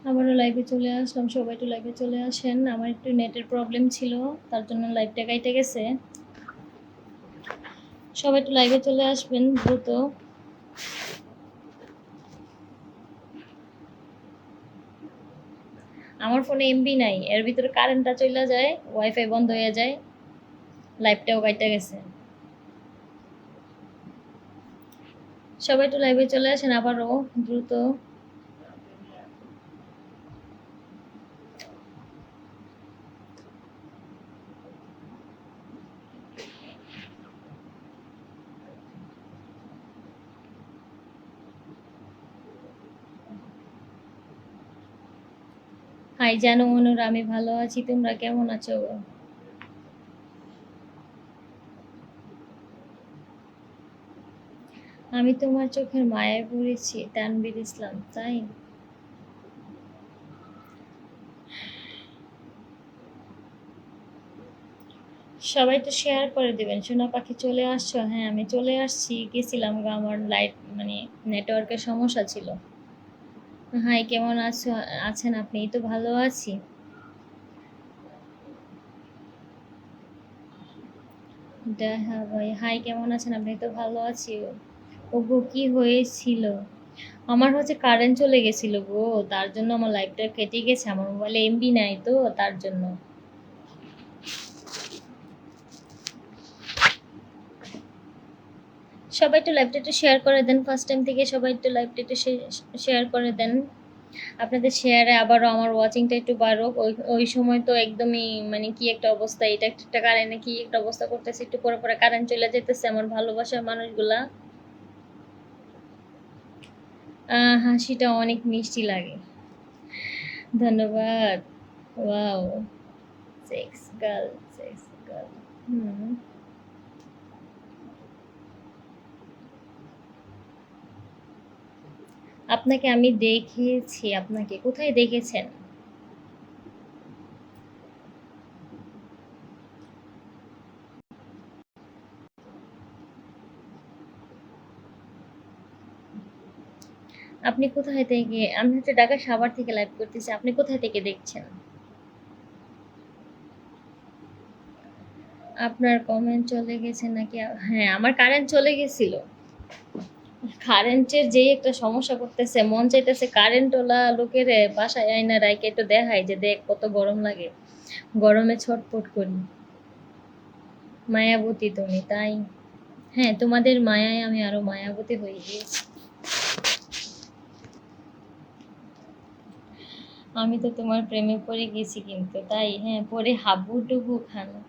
আবারও লাইভে চলে আসলাম, সবাই একটু লাইভে চলে আসেন। আমার একটু নেটের প্রবলেম ছিল, তার জন্য লাইভটা কাইটে গেছে। সবাই একটু লাইভে চলে আসবেন দ্রুত। আমার ফোনে এমবি নাই, এর ভিতরে কারেন্টটা চলে যায়, ওয়াইফাই বন্ধ হয়ে যায়, লাইভটাও কাইটে গেছে। সবাই একটু লাইভে চলে আসেন আবারও দ্রুত। হাই জানো অনুরা, আমি ভালো আছি, তোমরা কেমন আছো? আমি তোমার চোখের মায়ায় পড়েছি, তানভীর ইসলাম। তাই সবাই একটু শেয়ার করে দেবেন। সোনা পাখি চলে আসছো? হ্যাঁ আমি চলে আসছি, গেছিলাম গো, আমার লাইট মানে নেটওয়ার্কের সমস্যা ছিল। হাই কেমন আছো, আছেন আপনি? এই তো ভালো আছি। হ্যাঁ ভাই, হাই কেমন আছেন আপনি? তো ভালো আছি। ওগো কি হয়েছিল? আমার হচ্ছে কারেন্ট চলে গেছিল গো, তার জন্য আমার লাইটটা কেটে গেছে। আমার মোবাইলে এমবি নাই তো, তার জন্য। সবাই একটু লাইভটা একটু শেয়ার করে দেন। ফার্স্ট টাইম থেকে সবাই একটু লাইভটা একটু শেয়ার করে দেন। আপনাদের শেয়ারে আবারও আমার ওয়াচিংটা একটু বাড়ুক। ওই ওই সময় তো একদমই মানে কি একটা অবস্থা, এটা একটা কারেন্টে কি একটা অবস্থা করতেছে, একটু পরে পরে কারেন্ট চলে যেতেছে। আমার ভালোবাসার মানুষগুলা, হাসিটা অনেক মিষ্টি লাগে। ধন্যবাদ। Wow, sex girl, sex girl. হুম, আপনাকে আমি দেখেছি। আপনাকে কোথায় দেখেছেন? আপনি কোথায় থেকে? আমি হচ্ছে ঢাকা সাভার থেকে লাইভ করতেছি। আপনি কোথায় থেকে দেখছেন? আপনার কমেন্ট চলে গেছে নাকি? হ্যাঁ, আমার কারেন্ট চলে গেছিল। কারেন্টের যেই একটা সমস্যা করতেছে, মন চাইতেছে কারেন্টওয়ালা লোকের বাসায় আয়না রাইকে একটু দেখাই যে দেখ কত গরম লাগে, গরমে ছটফট করি। মায়াবতী তুমি, তাই? হ্যাঁ, তোমাদের মায়ায় আমি আরো মায়াবতী হয়ে গিয়েছি। আমি তো তোমার প্রেমে পড়ে গেছি কিন্তু, তাই? হ্যাঁ, পরে হাবুডুবু খানো।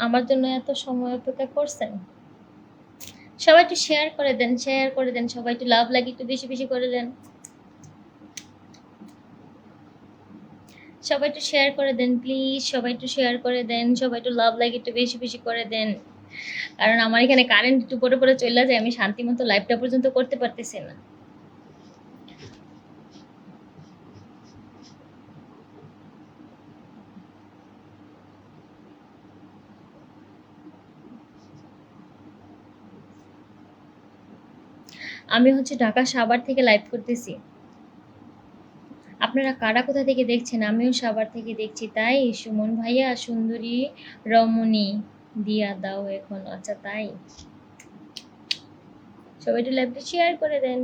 আমার জন্য এত সময় অপেক্ষা করছেন। সবাই একটু শেয়ার করে দেন, শেয়ার করে দেন। সবাই একটু লাভ লাগে একটু বেশি বেশি করে দেন। সবাই একটু শেয়ার করে দেন প্লিজ, সবাই একটু শেয়ার করে দেন। সবাই একটু লাভ লাগে একটু বেশি বেশি করে দেন। কারণ আমার এখানে কারেন্ট একটু পরে পরে চলে যায়, আমি শান্তি মতো লাইভটা পর্যন্ত করতে পারতেছি না। আমি হচ্ছে ঢাকা সাভার থেকে লাইভ করতেছি। আপনারা কারা কোথা থেকে দেখছেন? আমিও সাভার থেকে দেখছি। তাই সুমন ভাইয়া, সুন্দরী রমণী দিয়া দাও এখন। আচ্ছা তাই, সবাই একটু লাইভটা শেয়ার করে দেন।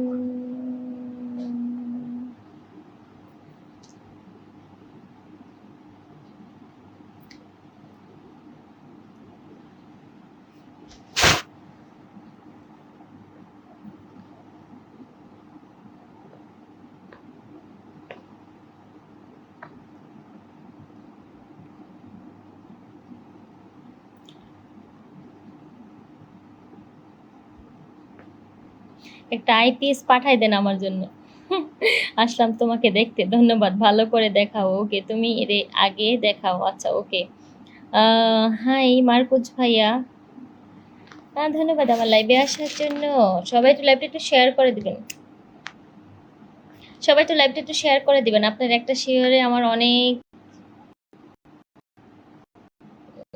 একটা আইপিএস পাঠাই দেন আমার জন্য। আসলাম তোমাকে দেখতে, ধন্যবাদ। ভালো করে দেখাও। ওকে, তুমি এর আগে দেখাও। আচ্ছা ওকে। হাই মার্কুজ ভাইয়া, ধন্যবাদ আমার লাইভে আসার জন্য। সবাই একটু লাইভটা একটু শেয়ার করে দিবেন। সবাই একটু লাইভটা একটু শেয়ার করে দিবেন। আপনার একটা শেয়ারে আমার অনেক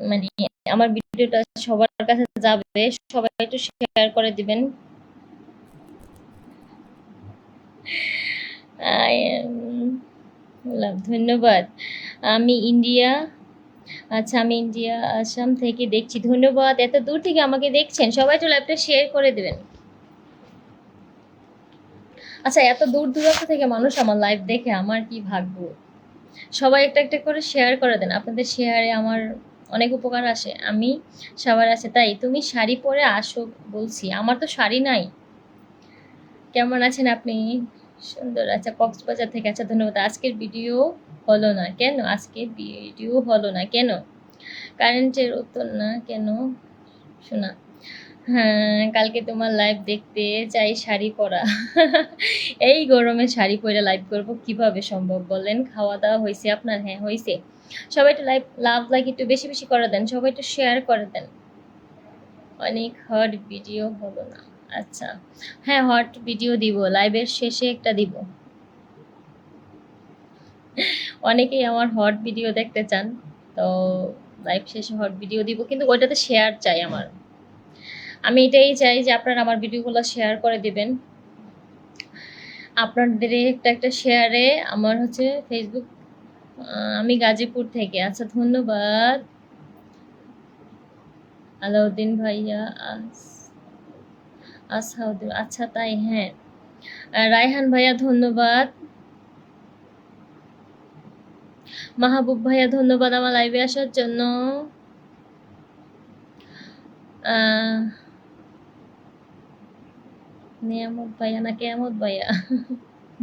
মানে আমার ভিডিওটা সবার কাছে যাবে, সবাই একটু শেয়ার করে দিবেন। ধন্যবাদ। আমি ইন্ডিয়া, আচ্ছা আমি ইন্ডিয়া আসাম থেকে দেখছি। ধন্যবাদ, এত দূর থেকে আমাকে দেখছেন। সবাই একটু লাইভটা শেয়ার করে দিবেন। আচ্ছা, এত দূর দূরান্ত থেকে মানুষ আমার লাইভ দেখে, আমার কি ভাগ্য। সবাই একটা একটা করে শেয়ার করে দেন, আপনাদের শেয়ারে আমার অনেক উপকার আসে। আমি সবার আছে তাই তুমি শাড়ি পরে আসো বলছি, আমার তো শাড়ি নাই। কেমন আছেন আপনি? সুন্দর, আচ্ছা কক্সবাজার থেকে। আচ্ছা ধন্যবাদ। আজকের ভিডিও হলো না কেন? আজকের ভিডিও হলো না কেন? কারেন্টের উত্তর না কেন শোনা? হ্যাঁ, কালকে তোমার লাইভ দেখতে চাই শাড়ি পরা। এই গরমে শাড়ি পরে লাইভ করব কিভাবে সম্ভব বলেন? খাওয়া দাওয়া হয়েছে আপনার? হ্যাঁ হয়েছে। সবাই একটু লাভ লাইক একটু বেশি বেশি করে দেন, সবাই একটু শেয়ার করে দেন। অনেক হট ভিডিও হলো না। আচ্ছা হ্যাঁ, হট ভিডিও দিব, লাইভের শেষে একটা দিব। অনেকেই আমার হট ভিডিও দেখতে চান, তো লাইভ শেষে হট ভিডিও দিব, কিন্তু ওইটাতে শেয়ার চাই আমার। আমি এটাই চাই যে আপনারা আমার ভিডিওগুলো শেয়ার করে দিবেন। আপনাদের একটা একটা শেয়ারে আমার হচ্ছে ফেসবুক। আমি গাজীপুর থেকে। আচ্ছা ধন্যবাদ আলাউদ্দিন ভাইয়া। আচ্ছা তাই, হ্যাঁ। রায়হান ভাইয়া ধন্যবাদ। মাহবুব ভাইয়া ধন্যবাদ আমার লাইভে আসার জন্য। নিয়ামত ভাইয়া না কেয়ামত ভাইয়া?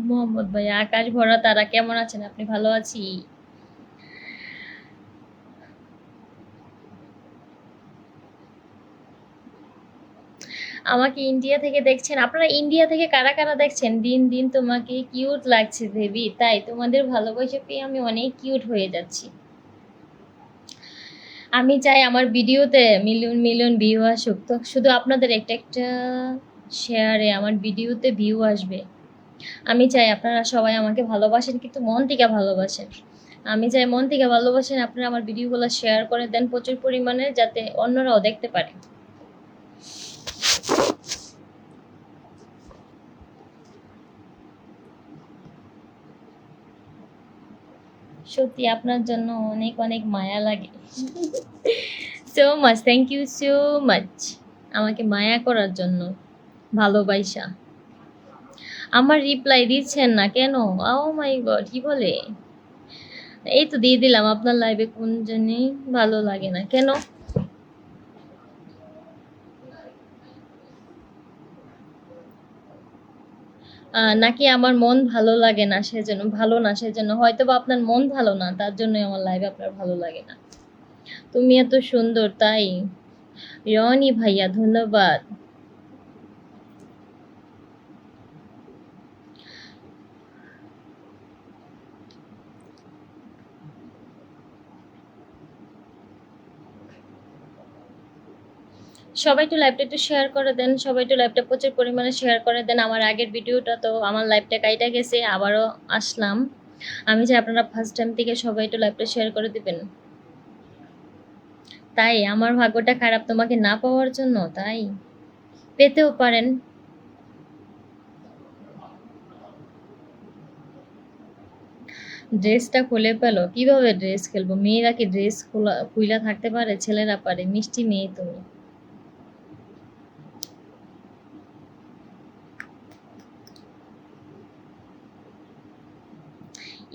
মোহাম্মদ ভাইয়া। আকাশ ভরা তারা, কেমন আছেন আপনি? ভালো আছি। আমাকে ইন্ডিয়া থেকে দেখছেন আপনারা? ইন্ডিয়া থেকে কারা কারা দেখছেন? দিন দিন তোমাকে কিউট লাগছে বেবি। তাই তোমাদের ভালোবাসা পেয়ে আমি অনেক কিউট হয়ে যাচ্ছি। আমি চাই আমার ভিডিওতে মিলিয়ন মিলিয়ন ভিউ আসুক, তো শুধু আপনাদের একটা একটা শেয়ারে আমার ভিডিওতে ভিউ আসবে। আমি চাই আপনারা সবাই আমাকে ভালোবাসেন, কিন্তু মন থেকে ভালোবাসেন। আমি চাই মন থেকে ভালোবাসেন, আপনারা আমার ভিডিওগুলো শেয়ার করে দেন প্রচুর পরিমাণে, যাতে অন্যরাও দেখতে পারে। সত্যি আপনার জন্য অনেক অনেক মায়া লাগে। So much, thank you so much আমাকে মায়া করার জন্য, ভালোবাসা। আমার রিপ্লাই দিচ্ছেন না কেন? ও মাই গড, কি বলে? এই তো দিয়ে দিলাম। আপনার লাইভে কোন জানি ভালো লাগে না কেন? নাকি আমার মন ভালো লাগে না সেজন্য? ভালো না সেজন্য? হয়তো বা আপনার মন ভালো না, তার জন্যই আমার লাইভে আপনার ভালো লাগে না। তুমি এত সুন্দর তাই। রনি ভাইয়া ধন্যবাদ। সবাই একটু লাইভটা একটু শেয়ার করে দেন, সবাই একটু লাইভটা প্রচুর পরিমাণে শেয়ার করে দেন। আমার আগের ভিডিওটা তো আমার লাইভটা কাইটা গেছে, আবারও আসলাম। আমি চাই আপনারা ফার্স্ট টাইম থেকে সবাই একটু লাইভটা শেয়ার করে দিবেন। তাই আমার ভাগ্যটা খারাপ তোমাকে না পাওয়ার জন্য? তাই পেতেও পারেন। ড্রেসটা খুলে পেলো কিভাবে? ড্রেস খেলবো? মেয়েরা কি ড্রেস খুইলা থাকতে পারে? ছেলেরা পারে। মিষ্টি মেয়ে তুমি।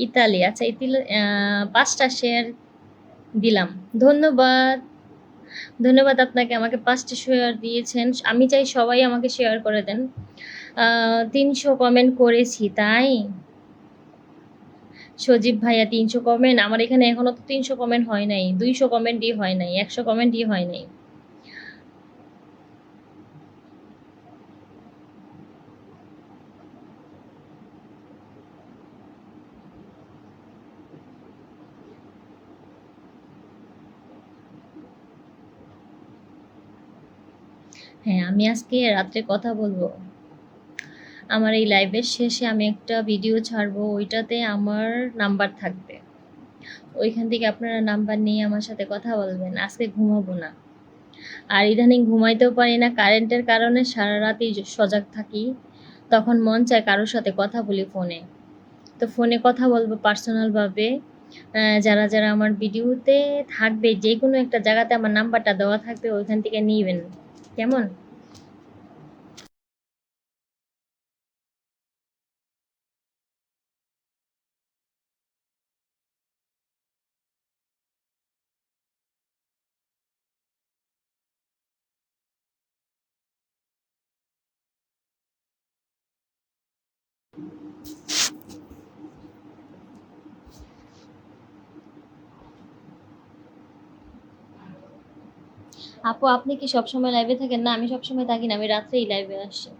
ইতালি, আচ্ছা ইতালি। 5টা শেয়ার দিলাম, ধন্যবাদ। ধন্যবাদ আপনাকে, আমাকে 5টা শেয়ার দিয়েছেন। আমি চাই সবাই আমাকে শেয়ার করে দেন। 300 কমেন্ট করেছি তাই। সজীব ভাইয়া 300 কমেন্ট? আমার এখানে এখনো তো 300 কমেন্ট হয় নাই, 200 কমেন্টই হয় নাই, 100 কমেন্টই হয় নাই। হ্যাঁ, আমি আজকে রাত্রে কথা বলবো। আমার এই লাইভের শেষে আমি একটা ভিডিও ছাড়বো, ওইটাতে আমার নাম্বার থাকবে। ওইখান থেকে আপনারা নাম্বার নিয়ে আমার সাথে কথা বলবেন। আজকে ঘুমাবো না। আর ইদানিং ঘুমাইতেও পারি না, কারেন্টের কারণে সারা রাতই সজাগ থাকি। তখন মন চায় কারোর সাথে কথা বলি ফোনে। তো ফোনে কথা বলবো পার্সোনালভাবে। যারা যারা আমার ভিডিওতে থাকবে, যে কোনো একটা জায়গাতে আমার নাম্বারটা দেওয়া থাকবে, ওইখান থেকে নিবেন। কেমন? আপু, আপনি কি সবসময় লাইভে থাকেন? না, আমি সবসময় থাকি না, আমি রাত্রেই লাইভে আসি।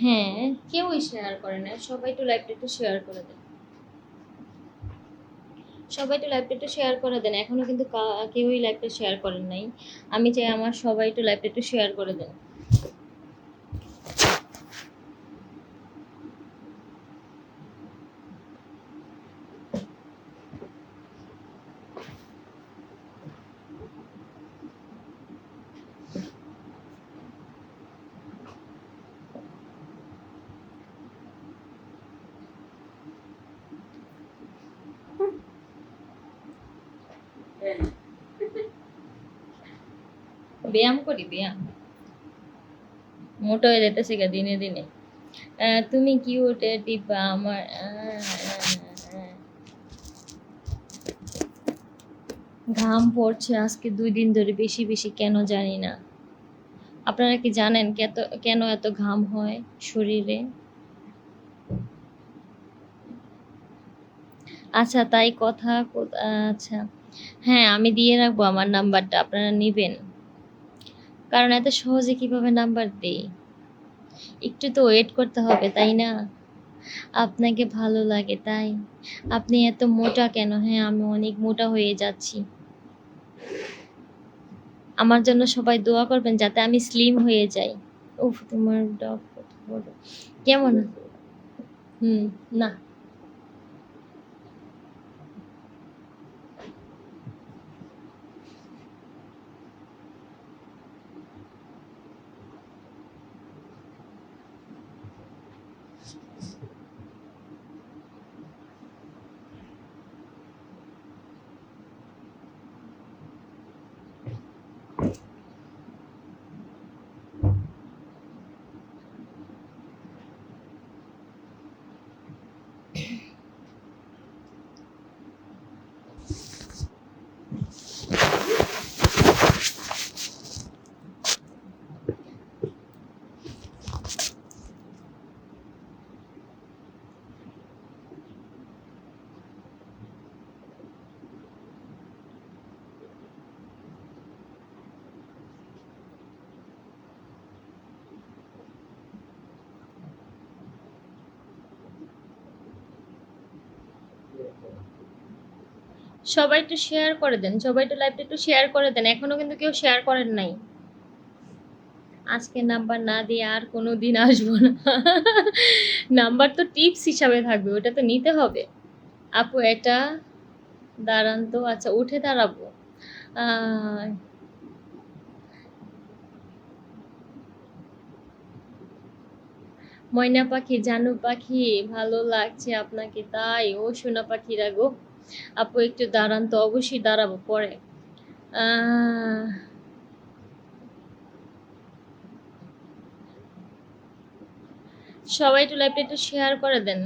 হ্যাঁ, কেউই শেয়ার করে না। সবাই একটু লাইভটা একটু শেয়ার করে দেন। সবাই একটু লাইভটা একটু শেয়ার করে দেন। এখনো কিন্তু কেউই লাইভটা শেয়ার করেন নাই। আমি চাই আমার সবাই একটু লাইভটা একটু শেয়ার করে দেন। ব্যায়াম করি, ব্যায়াম। মোটা হয়ে যেতেছে গা দিনে দিনে। তুমি কি ওটা টিপা আমার ঘাম পড়ছে আজকে 2 দিন ধরে, বেশি বেশি, কেন জানি না। আপনারা কি জানেন কেন এত ঘাম হয় শরীরে? আচ্ছা, তাই কথা আচ্ছা, হ্যাঁ, আমি দিয়ে রাখবো আমার নাম্বারটা, আপনারা নিবেন। কারণ এত সহজে কিভাবে নাম্বার দেই? একটু তো ওয়েট করতে হবে, তাই না? আপনাকে ভালো লাগে তাই। আপনি এত মোটা কেন? হ্যাঁ, আমি অনেক মোটা হয়ে যাচ্ছি। আমার জন্য সবাই দোয়া করবেন যাতে আমি স্লিম হয়ে যাই। উফ, তোমার ডগ কত বড়। কেমন? হুম। না। সবাই একটু শেয়ার করে দেন, সবাই একটু লাইভটা একটু শেয়ার করে দেন। এখনো কিন্তু কেউ শেয়ার করেন নাই। আজকে নাম্বার না দিয়ে আর কোনো দিন আসবো না। নাম্বার তো টিপস হিসাবে থাকবে, ওটা তো নিতে হবে। আপু, এটা দাঁড়ান তো। আচ্ছা, উঠে দাঁড়াবো। আহ, ময়না পাখি, জানু পাখি, ভালো লাগছে আপনাকে তাই? ও সোনা পাখিরা গো। আপু, একটু দাঁড়ান তো, অবশ্যই দাঁড়াবো পরে। আহ, সবাই একটু লাইভটা একটু শেয়ার করে দেন।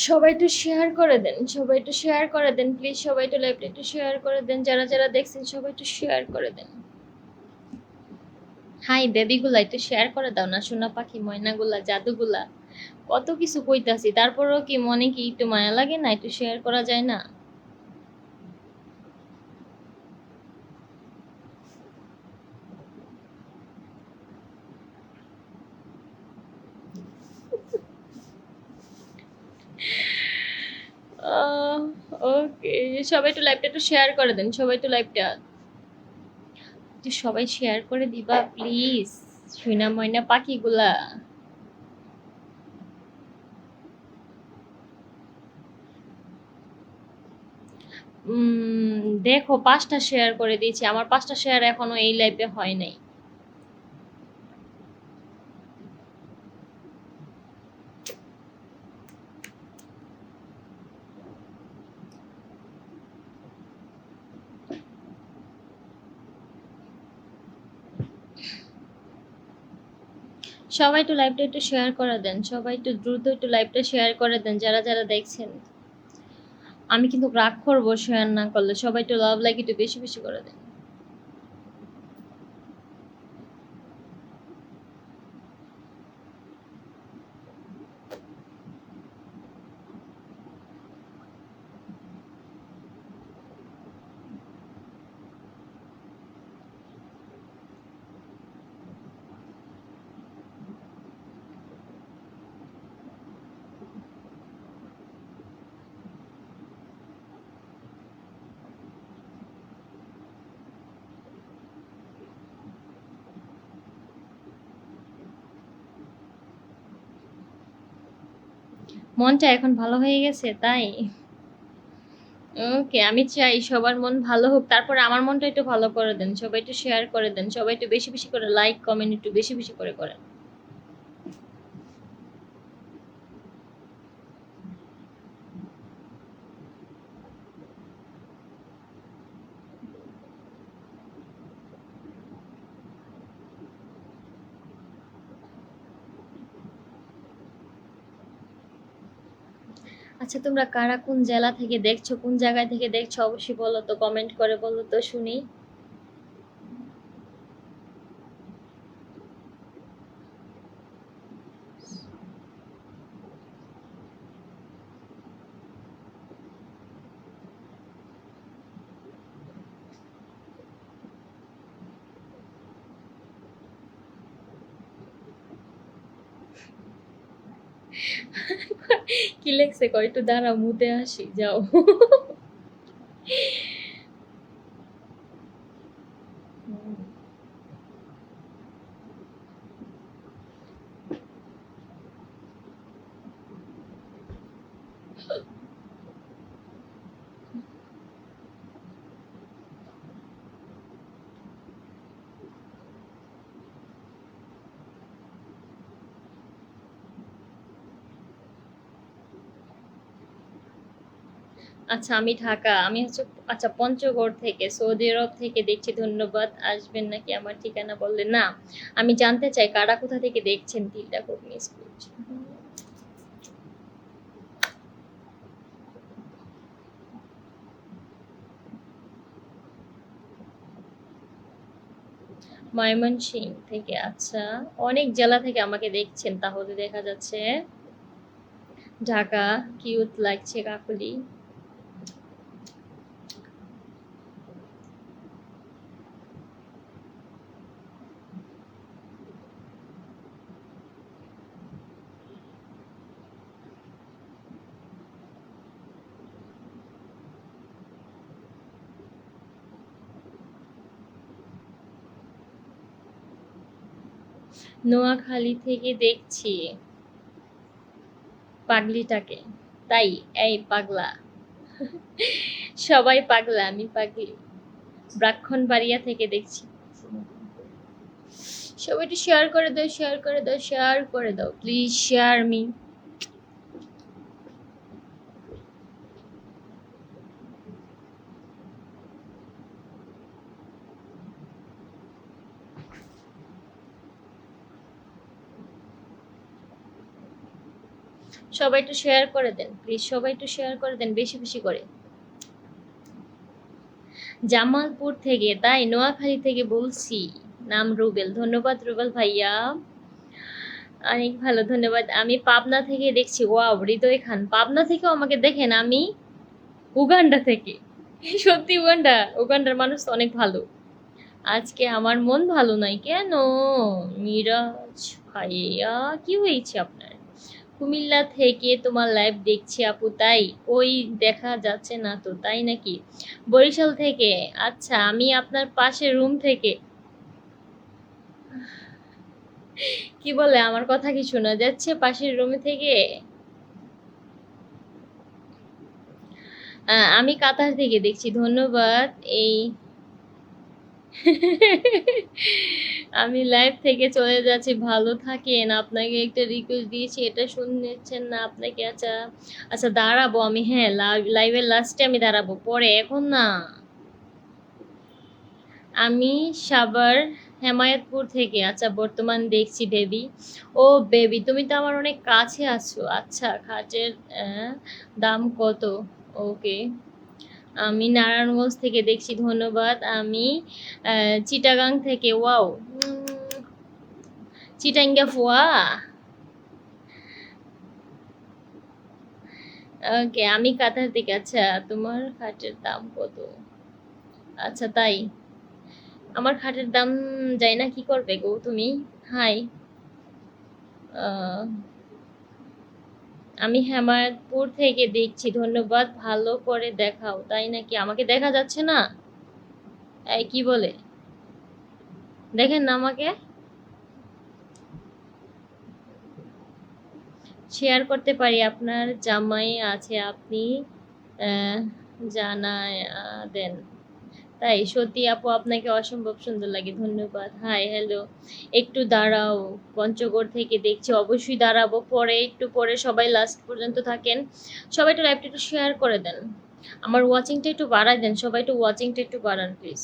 সবাই একটু শেয়ার করে দেন, সবাই একটু শেয়ার করে দেন প্লিজ। সবাই একটু লাইভটা একটু শেয়ার করে দেন, যারা যারা দেখছেন সবাই একটু শেয়ার করে দেন। হাই বেবিগুলা, একটু শেয়ার করে দাও না। সোনা পাখি, ময়নাগুলা, জাদুগুলা, কত কিছু কইতাছি, তারপরেও কি মনে কি একটু মায়া লাগে না, একটু শেয়ার করা যায় না? ওকে, সবাই একটু লাইভটা একটু শেয়ার করে দেন, সবাই একটু লাইভটা একটু সবাই শেয়ার করে দিবা প্লিজ, শুইনা ময়না পাখিগুলা। দেখো 5টা শেয়ার করে দিয়েছি, আমার 5টা শেয়ার এখনো এই লাইভে হয় নাই। সবাই একটু লাইভটা একটু শেয়ার করে দেন, সবাই একটু দ্রুত একটু লাইভটা শেয়ার করে দেন যারা যারা দেখছেন। আমি কিন্তু রাগ করবো শেয়ার না করলে, সবাই একটু লাভ লাইক একটু বেশি বেশি করে দেন। মনটা এখন ভালো হয়ে গেছে তাই? ওকে, আমি চাই সবার মন ভালো হোক, তারপরে আমার মনটা একটু ভালো করে দেন, সবাই একটু শেয়ার করে দেন, সবাই একটু বেশি বেশি করে লাইক কমেন্ট একটু বেশি বেশি করে করেন। আচ্ছা, তোমরা কারা কোন জেলা থেকে দেখছো, কোন জায়গায় থেকে দেখছো অবশ্যই বলো তো, কমেন্ট করে বলো তো শুনি। কি লেখছে কয় একটু দাঁড়াও, মুতে আসি, যাও। আচ্ছা, আমি ঢাকা, আমি হচ্ছে আচ্ছা পঞ্চগড় থেকে, সৌদি আরব থেকে দেখছি, ধন্যবাদ। আসবেন নাকি আমার ঠিকানা বললে না? আমি জানতে চাই কারা কোথা থেকে দেখছেন, দিলটা খুব মিস করছি। ময়মনসিংহ থেকে, আচ্ছা। অনেক জেলা থেকে আমাকে দেখছেন তাহলে দেখা যাচ্ছে। ঢাকা, কিউট লাগছে কাকুলি। নোয়াখালী থেকে দেখছি পাগলিটাকে। তাই? এই পাগলা। সবাই পাগলা, আমি পাগলি। ব্রাহ্মণবাড়িয়া থেকে দেখছি। সবাই একটু শেয়ার করে দাও, শেয়ার করে দাও, শেয়ার করে দাও প্লিজ, শেয়ার মি। সবাই একটু শেয়ার করে দেন প্লিজ, সবাই একটু শেয়ার করে দেন বেশি বেশি করে। জামালপুর থেকে, তাই? নোয়াখালী থেকে বলছি। নাম রুবেল, ধন্যবাদ রুবেল ভাইয়া। অনেক ভালো, ধন্যবাদ। আমি পাবনা থেকে দেখছি। ওয়াও, হৃদয় খান পাবনা থেকেও আমাকে দেখেন। আমি উগান্ডা থেকে। সত্যি উগান্ডা, উগান্ডার মানুষ তো অনেক ভালো। আজকে আমার মন ভালো নাই কেন? মিরাজ ভাইয়া, কি হয়েছে আপনার? কুমিল্লা থেকে তোমার লাইভ দেখছি আপু, তাই? ওই দেখা যাচ্ছে না তো, তাই নাকি? বরিশাল থেকে? আচ্ছা, আমি আপনার পাশের রুম থেকে। কি বলে, আমার কথা কি শোনা যাচ্ছে পাশের রুম থেকে? আমি কাতার থেকে দেখছি, ধন্যবাদ। এই আমি লাইভ থেকে চলে যাচ্ছি, ভালো থাকেন। আপনাকে একটা রিকোয়েস্ট দিয়েছি, এটা শুনেছেন না আপনাকে? আচ্ছা আচ্ছা, দাঁড়াবো আমি, হ্যাঁ লাইভের লাস্টে আমি দাঁড়াবো, পরে, এখন না। আমি সাভার হেমায়েতপুর থেকে। আচ্ছা, বর্তমান দেখছি বেবি। ও বেবি, তুমি তো আমার অনেক কাছে আছো। আচ্ছা, খাটের দাম কত? ওকে। আমি নারায়ণগঞ্জ থেকে দেখছি, ধন্যবাদ। আমি চিটাগাং থেকে। ওয়াও, চিটাঙ্গা ফুয়া। ওকে, আমি কাতার থেকে। আচ্ছা, তোমার খাটের দাম কত? আচ্ছা, তাই? আমার খাটের দাম যাই না, কি করবে গো তুমি? হাই। আহ, আমি হেমায়তপুর থেকে দেখছি, ধন্যবাদ। ভালো করে দেখাও, তাই নাকি? আমাকে দেখা যাচ্ছে না? এই কি বলে, দেখেন না আমাকে? শেয়ার করতে পারি, আপনার জামাই আছে, আপনি আহ, জানায় দেন। তাই? সত্যি আপু, আপনাকে অসম্ভব সুন্দর লাগে, ধন্যবাদ। Hi, hello. একটু দাঁড়াও, পঞ্চগড় থেকে দেখছি, অবশ্যই দাঁড়াবো, পরে একটু পরে। সবাই লাস্ট পর্যন্ত থাকেন। সবাই একটু লাইভটা একটু শেয়ার করে দেন, আমার ওয়াচিংটা একটু বাড়ায় দেন, সবাই একটু ওয়াচিংটা একটু বাড়ান প্লিজ।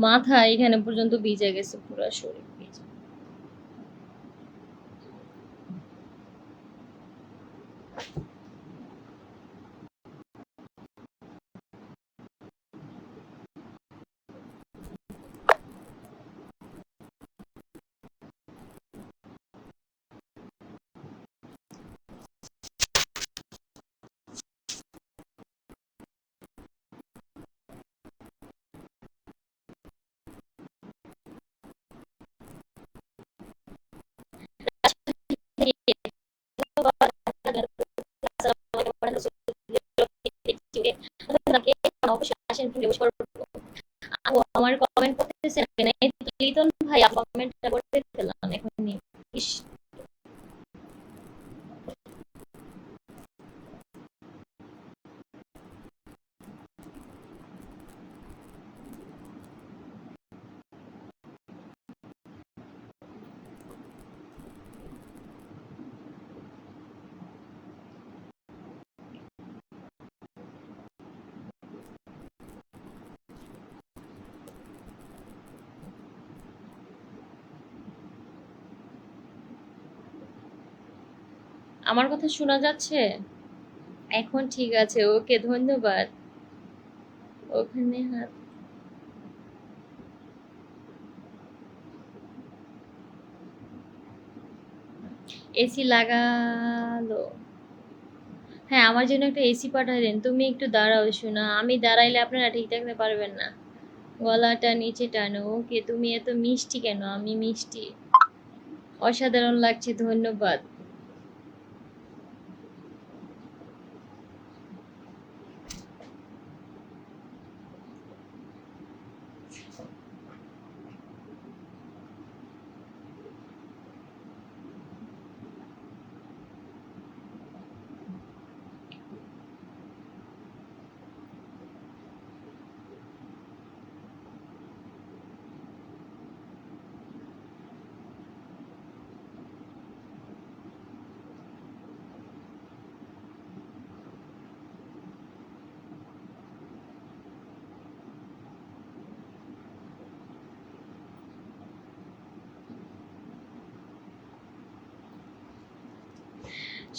মাথা এখানে পর্যন্ত ভিজে গেছে, পুরো শরীর ভিজে। অবশ্যই আসেন, আমার কমেন্ট করতেছেন না? লিটন ভাই, কমেন্টটা করতে দিলাম এখনই। ইস, আমার কথা শোনা যাচ্ছে? এখন ঠিক আছে, ওকে, ধন্যবাদ। ওখানে হাত। এসি লাগালো? হ্যাঁ, আমার জন্য একটা এসি পাঠাই দেন। তুমি একটু দাঁড়াও, শোনা, আমি দাঁড়াইলে আপনারা ঠিক থাকতে পারবেন না। গলাটা নিচে টানো। ওকে, তুমি এত মিষ্টি কেন? আমি মিষ্টি? অসাধারণ লাগছে, ধন্যবাদ।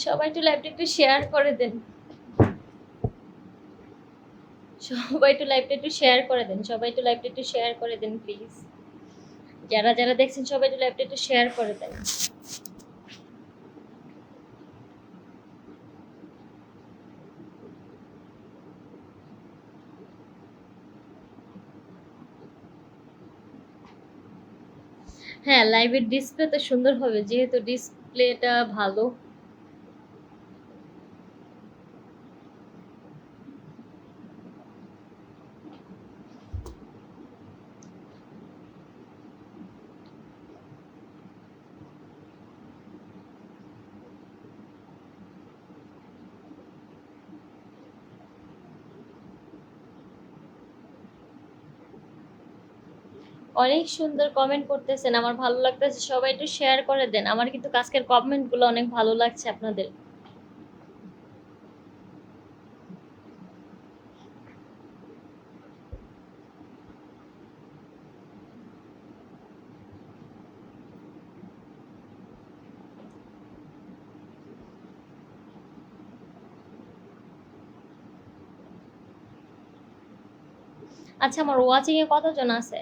সবাই একটু লাইভটা একটু শেয়ার করে দেন, সবাই একটু লাইভটা একটু শেয়ার করে দেন, সবাই একটু লাইভটা একটু শেয়ার করে দেন প্লিজ। যারা যারা দেখছেন সবাই একটু লাইভটা একটু শেয়ার করে দেন। হ্যাঁ, লাইভের ডিসপ্লে তো সুন্দর হবে যেহেতু ডিসপ্লেটা ভালো। অনেক সুন্দর কমেন্ট করতেছেন, আমার ভালো লাগতেছে, সবাই একটু শেয়ার করে দেন। আমার কিন্তু আজকের কমেন্টগুলো অনেক ভালো লাগছে আপনাদের। আচ্ছা, আমার ওয়াচিং এ কতজন আছে?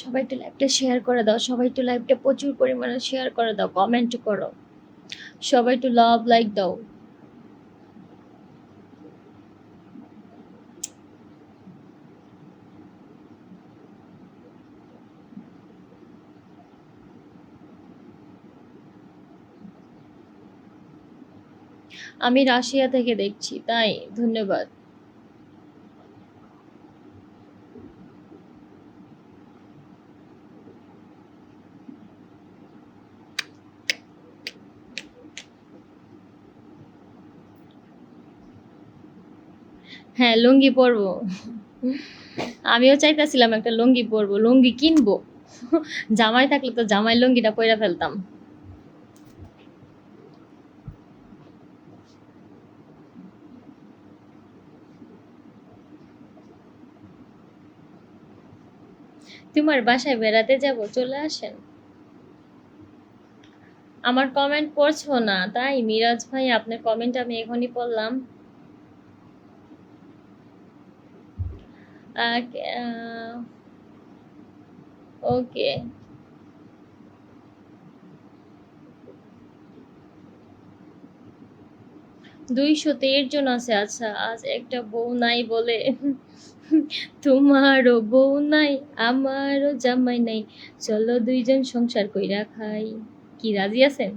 সবাই একটু লাইভটা শেয়ার করে দাও, সবাই একটু লাইভটা প্রচুর পরিমাণে শেয়ার করে দাও, কমেন্ট করো, সবাই একটু লাভ লাইক দাও। আমি রাশিয়া থেকে দেখছি, তাই ধন্যবাদ। হ্যাঁ, লুঙ্গি পরবো। আমিও চাইতেছিলাম একটা লুঙ্গি পরবো, লুঙ্গি কিনবো। জামাই থাকলে তো জামাই লুঙ্গিটা পরে ফেলতাম। তোমার বাসায় বেড়াতে যাব, চলে আসেন। আমার কমেন্ট পড়ছো না তাই মিরাজ ভাই, আপনার কমেন্ট আমি এখনই পড়লাম। ওকে, 223 জন আছে। আচ্ছা, আজ একটা বউ নাই বলে। তোমারও বউ নাই, আমারও জামাই নাই, চলো দুইজন সংসার কইরা খাই। কি রাজি আছেন?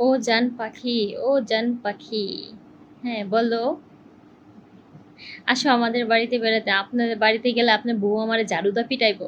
ও জান পাখি, ও জান পাখি। হ্যাঁ বলো। আসো আমাদের বাড়িতে বেড়াতে, আপনাদের বাড়িতে গেলে আপনার বউ আমারে ঝাড়ুদা পিটাইবো।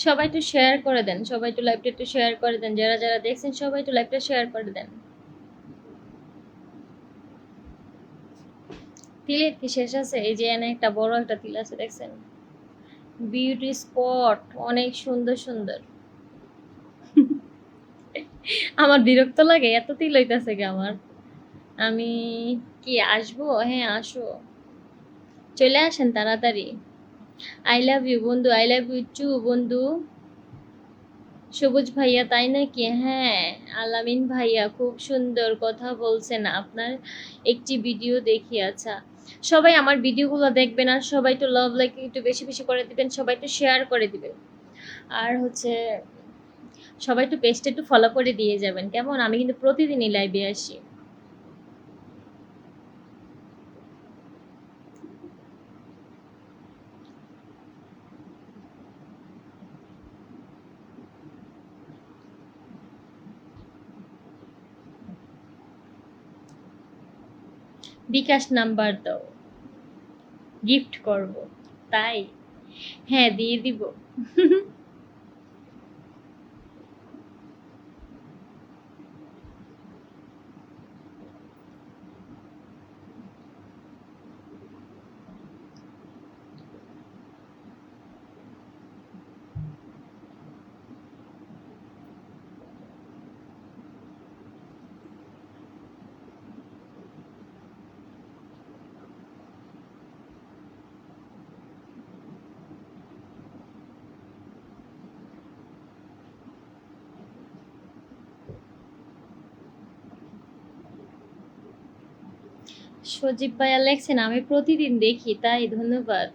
সবাই একটু শেয়ার করে দেন, সবাই একটু লাইভটা একটু শেয়ার করে দেন, যারা যারা দেখছেন সবাই একটু লাইভটা শেয়ার করে দেন। তিলের কি শেষ আছে? এই যে এনে একটা বড় একটা তিল আছে, দেখছেন? বিউটি স্পট, অনেক সুন্দর সুন্দর। আমার বিরক্ত লাগে, এত তিল হইতাছে গে আমার। আমি কি আসবো? হ্যাঁ আসো, চলে আসেন তাড়াতাড়ি। আই লাভ ইউ বন্ধু, আই লাভ ইউ টু বন্ধু। সবুজ ভাইয়া তাই নাকি? হ্যাঁ, আলামিন ভাইয়া খুব সুন্দর কথা বলছেন, আপনার একটি ভিডিও দেখি। আচ্ছা, সবাই আমার ভিডিওগুলো দেখবেন, আর সবাই তো লাভ লাইক একটু বেশি বেশি করে দিবেন, সবাই তো শেয়ার করে দিবেন, আর হচ্ছে সবাই একটু পেজটা একটু ফলো করে দিয়ে যাবেন কেমন? আমি কিন্তু প্রতিদিনই লাইভে আসি। বিকাশ নাম্বার দাও, গিফট করব। তাই? হ্যাঁ, দিয়ে দিব। সজীব ভাইয়া লেখছেন আমি প্রতিদিন দেখি, তাই? ধন্যবাদ।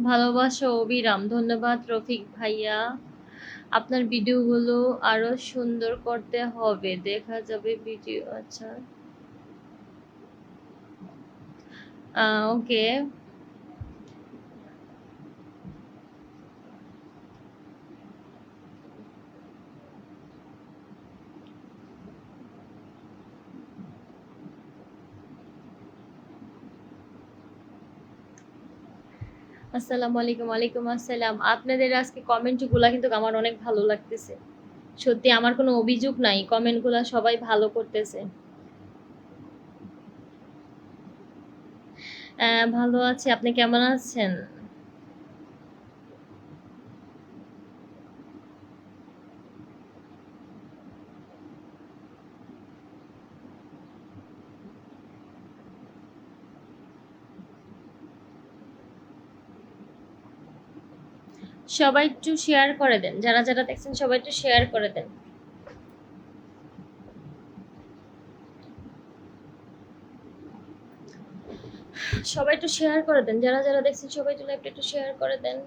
ভালোবাসা অবিরাম, ধন্যবাদ রফিক ভাইয়া। আপনার ভিডিওগুলো আরো সুন্দর করতে হবে, দেখা যাবে ভিডিও। আচ্ছা, ওকে। আসসালামু আলাইকুম। ওয়ালাইকুম আসসালাম। আপনাদের আজকে কমেন্ট গুলা কিন্তু আমার অনেক ভালো লাগতেছে। সত্যি আমার কোনো অভিযোগ নাই, কমেন্ট গুলা সবাই ভালো করতেছে। ভালো আছি, আপনি কেমন আছেন? সবাই একটু শেয়ার করে দেন, যারা যারা দেখছেন সবাই একটু শেয়ার করে দেন। সবাই একটু শেয়ার করে দেন, যারা যারা দেখছেন সবাই একটু লাইভটা একটু শেয়ার করে দেন।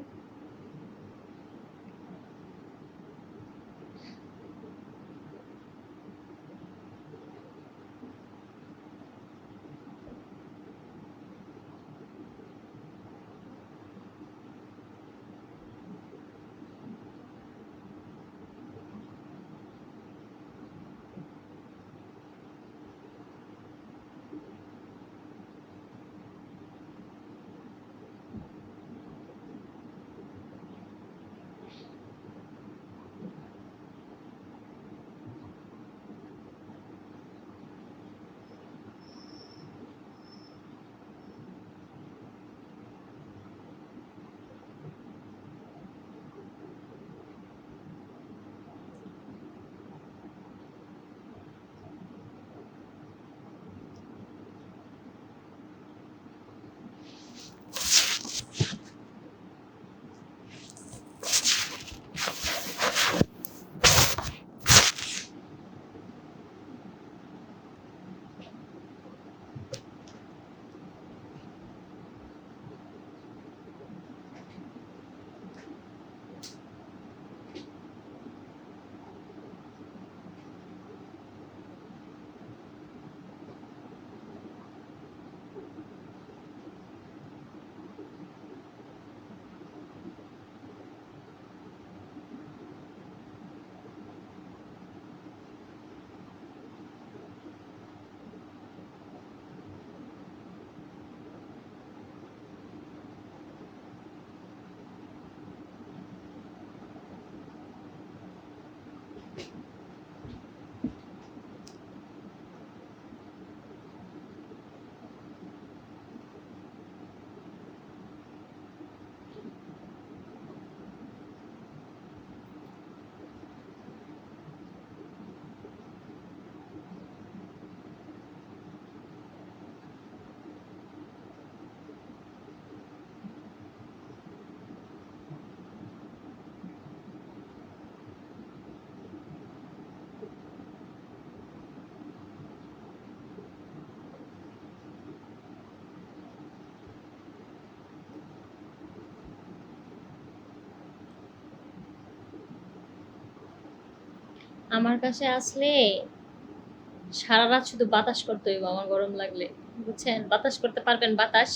আমার কাছে আসলে সারা রাত শুধু বাতাস করতে হইব আমার গরম লাগলে, বুঝছেন? বাতাস করতে পারবেন? বাতাস।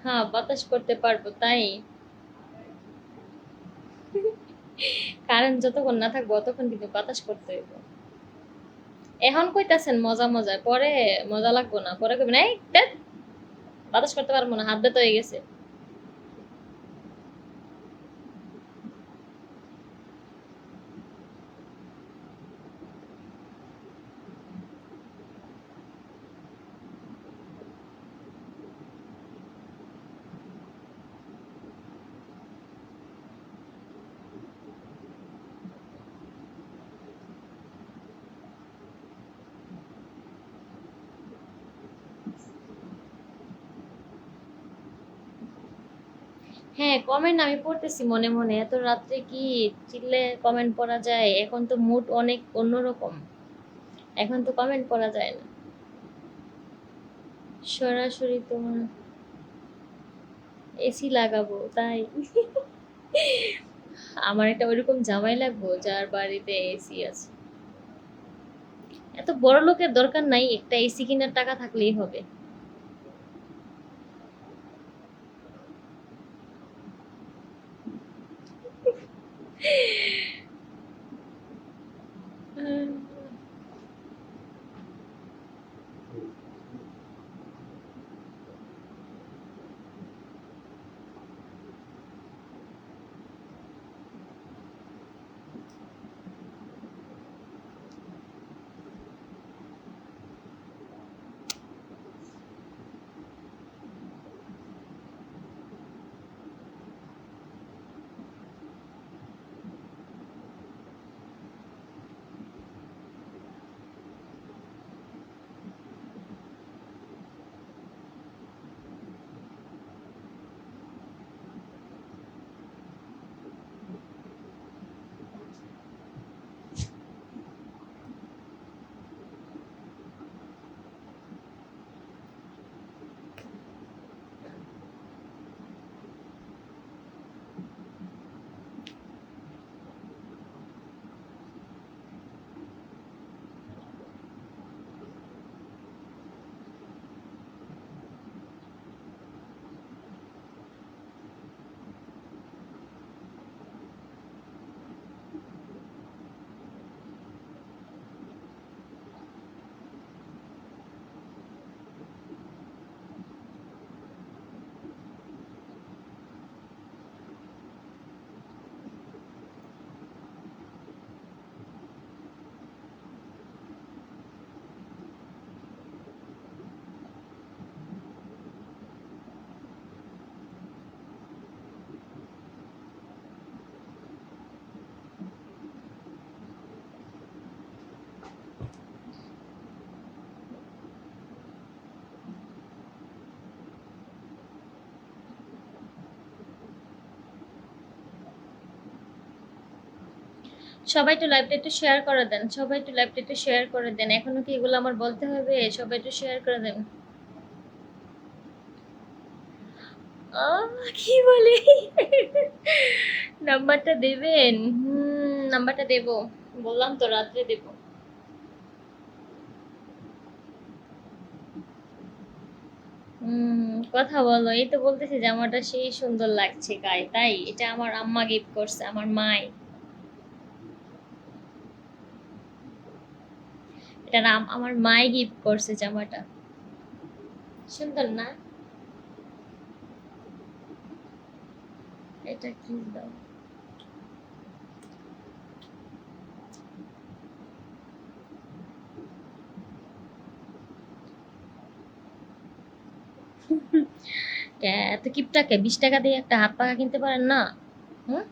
হ্যাঁ, বাতাস করতে পারবো, তাই কারেন্ট যতক্ষণ না থাকবো ততক্ষণ কিন্তু বাতাস করতে হইব। এখন কইতাছেন মজা মজা, পরে মজা লাগবো না, পরে কইবেন এই ধ্যাৎ, বাতাস করতে পারবো না, হাত ব্যথা হয়ে গেছে। হ্যাঁ, কমেন্ট আমি পড়তেছি মনে মনে। এত রাত্রে কি চিল্লে কমেন্ট পড়া যায়? এখন তো মুড অনেক অন্যরকম, এখন তো কমেন্ট পড়া যায় না। সরাসরি তোমার এসি লাগাবো, তাই আমার একটা ওইরকম জামাই লাগবো যার বাড়িতে এসি আছে। এত বড় লোকের দরকার নাই, একটা এসি কেনার টাকা থাকলেই হবে। সবাই একটু লাইভটা একটু শেয়ার করে দেন, সবাই একটু লাইভটা একটু শেয়ার করে দেন। এখনো কি এগুলো আমার বলতে হবে? সবাই একটু শেয়ার করে দেন। কি বলে? নাম্বারটা দেবেন? নাম্বারটা দেব, বললাম তো রাত্রে দেব। কথা বলো। এই তো বলতেছি জামাটা সেই সুন্দর লাগছে গায়ে, তাই এটা আমার আম্মা গিফট করছে, আমার মাই। এটা নাম আমার মাই গিফট করছে জামাটা। সুন্দর না? এটা কি দাও? এত কিপটাকে 20 টাকা দিয়ে একটা হাত পাখা কিনতে পারেন না? হুম।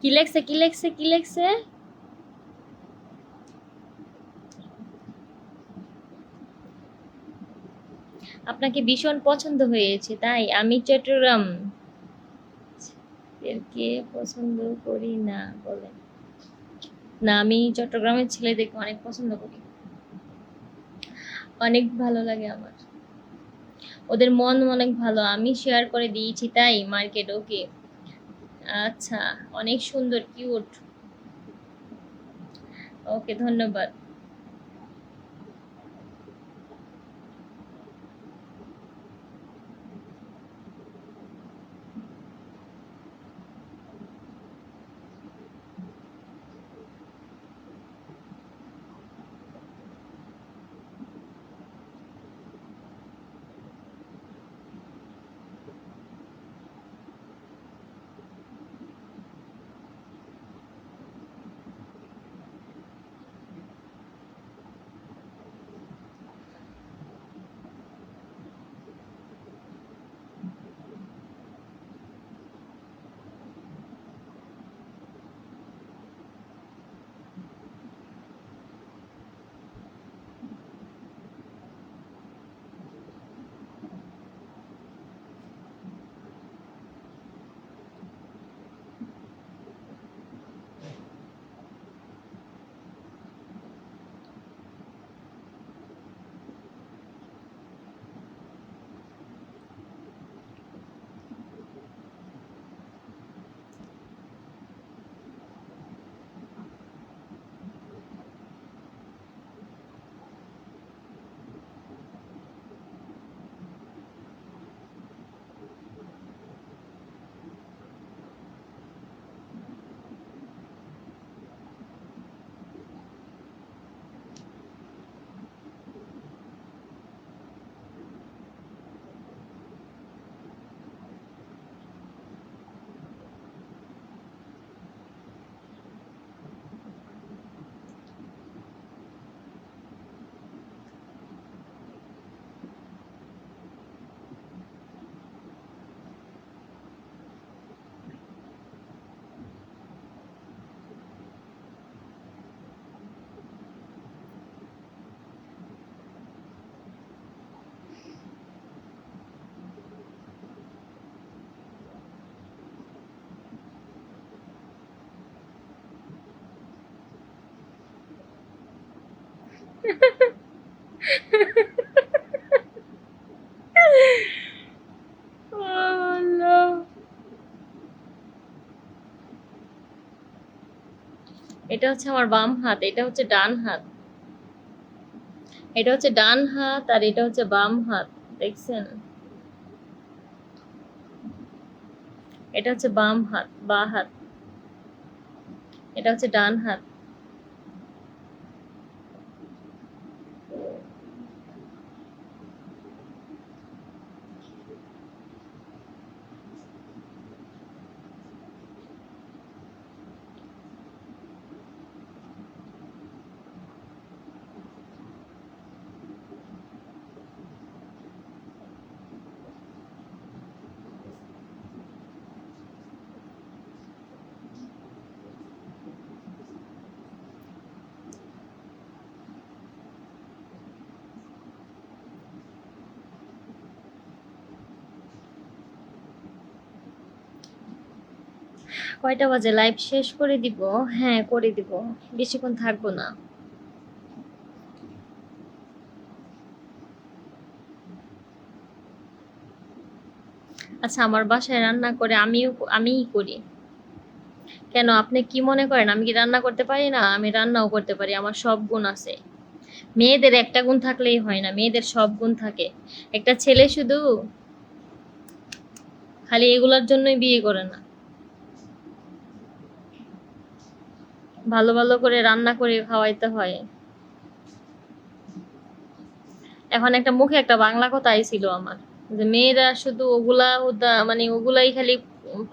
কি লেখছে, কি লেখছে, কি লেখছে? আপনাকে ভীষণ পছন্দ হয়েছে, তাই আমি চট্টগ্রাম এরকে পছন্দ করি না বলেন? না, আমি চট্টগ্রামের ছেলেদেরকে অনেক পছন্দ করি, অনেক ভালো লাগে আমার। ওদের মন অনেক ভালো, আমি শেয়ার করে দিয়েছি তাই মার্কেট। ওকে, আচ্ছা, অনেক সুন্দর, কিউট। ওকে, ধন্যবাদ। আল্লাহ। এটা হচ্ছে আমার বাম হাত, এটা হচ্ছে ডান হাত। এটা হচ্ছে ডান হাত আর এটা হচ্ছে বাম হাত, দেখছেন? এটা হচ্ছে বাম হাত, বা হাত। এটা হচ্ছে ডান হাত। কয়টা বাজে? লাইভ শেষ করে দিব? হ্যাঁ, করে দিব, বেশিক্ষণ থাকবো না। আচ্ছা, আমার বাসায় রান্না করে আমিই করি। কেন, আপনি কি মনে করেন আমি কি রান্না করতে পারি না? আমি রান্নাও করতে পারি, আমার সব গুণ আছে। মেয়েদের একটা গুণ থাকলেই হয় না, মেয়েদের সব গুণ থাকে। একটা ছেলে শুধু খালি এগুলার জন্যই বিয়ে করে না, ভালো ভালো করে রান্না করে খাওয়াইতে হয়। এখন একটা মুখে একটা বাংলা কথা আইছিল আমার, যে মেয়েরা শুধু মানে ওগুলাই খালি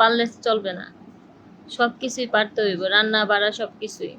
পারলে চলবে না, সবকিছুই পারতে হইব, রান্না বাড়া সবকিছুই।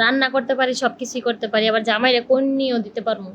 রান্না করতে পারি, সবকিছুই করতে পারি, আবার জামাইরে কোন নিয়েও দিতে পারবো।